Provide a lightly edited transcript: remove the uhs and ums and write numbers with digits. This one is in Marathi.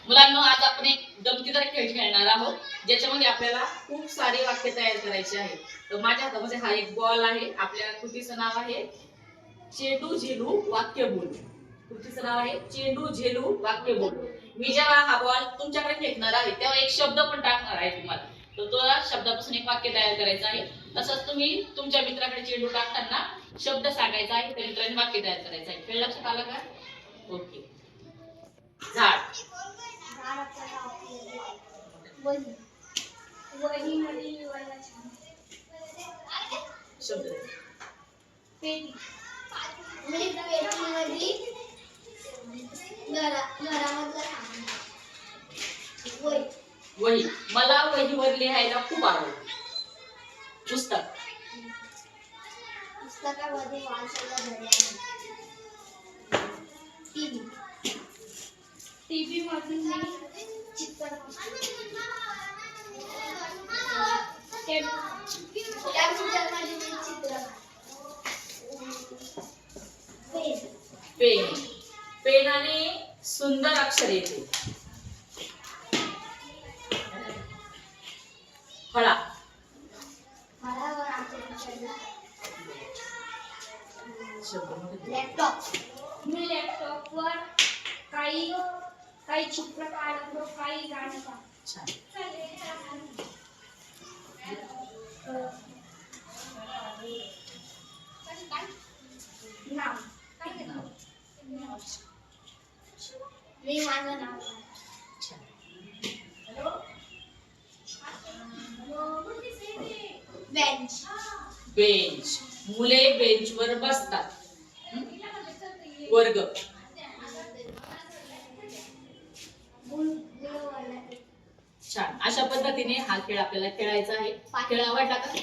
मुलांनो, आज आपण एक गमतीदार खेळ खेळणार आहोत, ज्याच्यामध्ये आपल्याला खूप सारे वाक्य तयार करायचे आहेत. तर माझ्या हातामध्ये हा एक बॉल आहे. आपल्या कृतीचं नाव आहे चेंडू झेलू वाक्य बोलू. कृतीचं नाव आहे चेंडू झेलू वाक्य बोलू. मी जेव्हा हा बॉल तुमच्याकडे फेकणार आहे तेव्हा एक शब्द पण टाकणार आहे तुम्हाला. तर तो शब्दापासून एक वाक्य तयार करायचं आहे. तसंच तुम्ही तुमच्या मित्राकडे चेंडू टाकताना शब्द सांगायचा आहे, त्या मित्राने वाक्य तयार करायचं आहे. खेळ लक्षात आलं का? ओके. झाड. शब्द. पेटी. वही. मला वहीवर लिहायला खूप आवडतं. पुस्तक. पुस्तकामध्ये वाचायला भरले आहे. टीव्ही. टीव्ही मधून मी चित्र पेन. पेनाने सुंदर अक्षर येते. फळा. लॅपटॉप. मी लॅपटॉपवर काही चित्र काढतो, काही गाणी नाव. मी माझं नाव. बेंच. बेंच. मुले बेंचवर बसतात. वर्ग. छान. अशा पद्धतीने हा खेळ आपल्याला खेळायचा आहे. खेळ आवडला का?